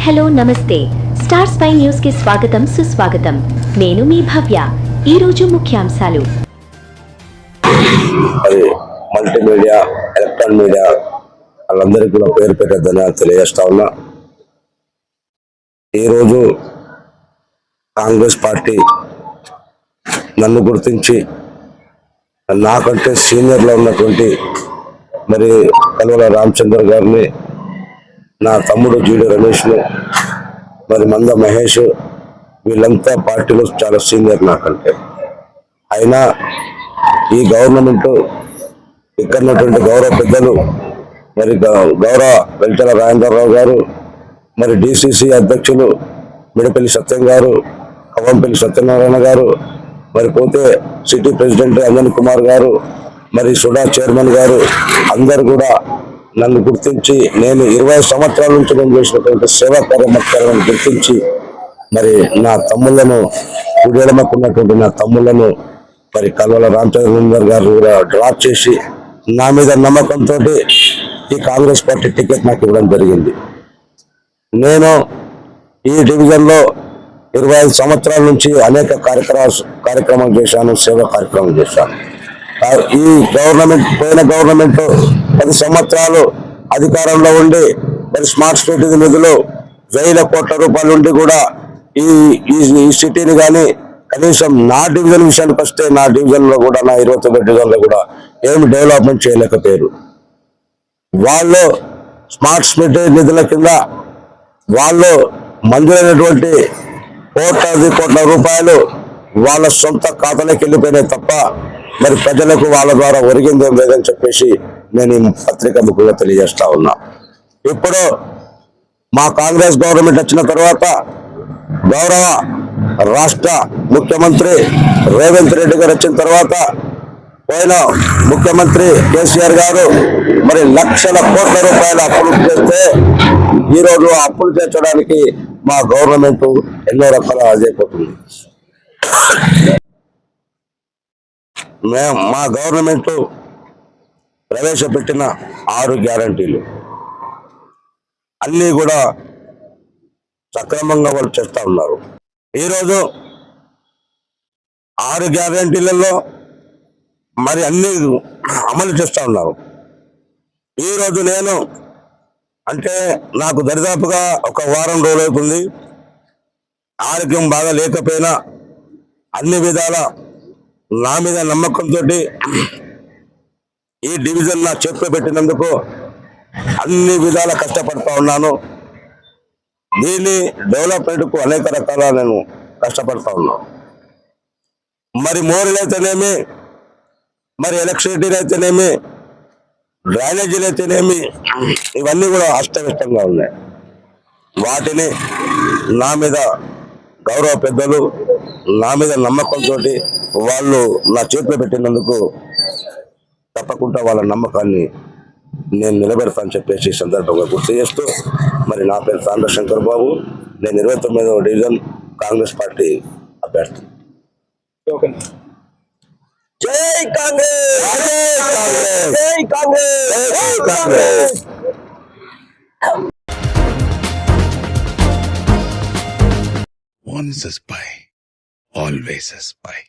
Hello నమస్తే star spy news కి స్వాగతం సుస్వాగతం నేను మీ భవ్య ఈ రోజు ముఖ్యాంశాలు మల్టీమీడియా ఎలక్ట్రానిక్ మీడియా వాళ్ళందరికీ కూడా పేరు ధన్యవాదాలు తెలియజేస్తా ఉన్నా. ఈరోజు కాంగ్రెస్ పార్టీ నన్ను గుర్తించి నాకంటే సీనియర్లో ఉన్నటువంటి మరి కల్వల రామచంద్ర గారిని, నా తమ్ముడు జీడి రమేష్ను, మరి మంద మహేష్, వీళ్ళంతా పార్టీలో చాలా సీనియర్ నాకంటే. అయినా ఈ గవర్నమెంట్ ఇక్కడ ఉన్నటువంటి గౌరవ పెద్దలు మరి గౌరవ వెల్చల రాజేంద్రరావు గారు, మరి డిసిసి అధ్యక్షులు మిడపల్లి సత్యం గారు, కవంపల్లి సత్యనారాయణ గారు, మరి పోతే సిటీ ప్రెసిడెంట్ అంజన్ కుమార్ గారు, మరి సుడా చైర్మన్ గారు అందరు కూడా నన్ను గుర్తించి, నేను 20 సంవత్సరాల నుంచి నేను చేసినటువంటి సేవా కార్యక్రమాలను గుర్తించి మరి నా తమ్ముళ్లను కుడియడమకున్నటువంటి నా తమ్ముళ్లను మరి కల్వల రామచంద్ర గారు కూడా డ్రాప్ చేసి నా మీద నమ్మకంతో ఈ కాంగ్రెస్ పార్టీ టికెట్ నాకు ఇవ్వడం జరిగింది. నేను ఈ డివిజన్లో 25 సంవత్సరాల నుంచి అనేక కార్యక్రమాలు చేశాను, సేవా కార్యక్రమాలు చేశాను. ఈ పోయిన గవర్నమెంట్ 10 సంవత్సరాలు అధికారంలో ఉండి మరి స్మార్ట్ సిటీ నిధులు 1000 కోట్ల రూపాయలు ఉండి కూడా ఈ సిటీని కానీ కనీసం నా డివిజన్ విషయానికి వస్తే నా డివిజన్లో కూడా, నా 29 డివిజన్లో కూడా ఏమి డెవలప్మెంట్ చేయలేకపోయారు. వాళ్ళు స్మార్ట్ సిటీ నిధుల కింద వాళ్ళు మంజూరైనటువంటి కోట్ల రూపాయలు వాళ్ళ సొంత ఖాతాలోకి వెళ్ళిపోయినాయి తప్ప మరి ప్రజలకు వాళ్ళ ద్వారా ఒరిగిందేం లేదని చెప్పేసి నేను ఈ పత్రిక ముఖంగా తెలియజేస్తా ఉన్నా. ఇప్పుడు మా కాంగ్రెస్ గవర్నమెంట్ వచ్చిన తర్వాత గౌరవ రాష్ట్ర ముఖ్యమంత్రి రేవంత్ రెడ్డి గారు వచ్చిన తర్వాత పోయిన ముఖ్యమంత్రి కేసీఆర్ గారు మరి లక్షల కోట్ల రూపాయల అప్పులు చేస్తే ఈరోజు అప్పులు చేర్చడానికి మా గవర్నమెంట్ ఎన్నో రకాల అజైపోతుంది. మా గవర్నమెంట్ ప్రవేశపెట్టిన 6 గ్యారంటీలు అన్నీ కూడా సక్రమంగా వాళ్ళు చేస్తూ ఉన్నారు. ఈరోజు 6 గ్యారంటీలలో మరి అన్ని అమలు చేస్తూ ఉన్నారు. ఈరోజు నేను అంటే నాకు దరిదాపుగా ఒక వారం రోజులు అవుతుంది. ఆరోగ్యం బాగా లేకపోయినా అన్ని విధాల నా మీద నమ్మకంతో ఈ డివిజన్ నా చేతిలో పెట్టినందుకు అన్ని విధాల కష్టపడుతూ ఉన్నాను. దీని డెవలప్మెంట్కు అనేక రకాల నేను కష్టపడుతూ ఉన్నాను. మరి మోరీలు అయితేనేమి, మరి ఎలక్ట్రిసిటీ అయితేనేమి, డ్రైనేజీలు అయితేనేమి, ఇవన్నీ కూడా అస్తవ్యస్తంగా ఉన్నాయి. వాటిని నా మీద గౌరవ పెద్దలు నా మీద నమ్మకంతో వాళ్ళు నా చేతిలో పెట్టినందుకు తప్పకుండా వాళ్ళ నమ్మకాన్ని నేను నిలబెడతానని చెప్పేసి సందర్భంగా గుర్తు చేస్తూ, మరి నా పేరు తాండ్ర శంకర్ బాబు, నేను 29వ డివిజన్ కాంగ్రెస్ పార్టీ అభ్యర్థి. జై కాంగ్రెస్, జై కాంగ్రెస్, జై Congress. Once a spy, always a spy.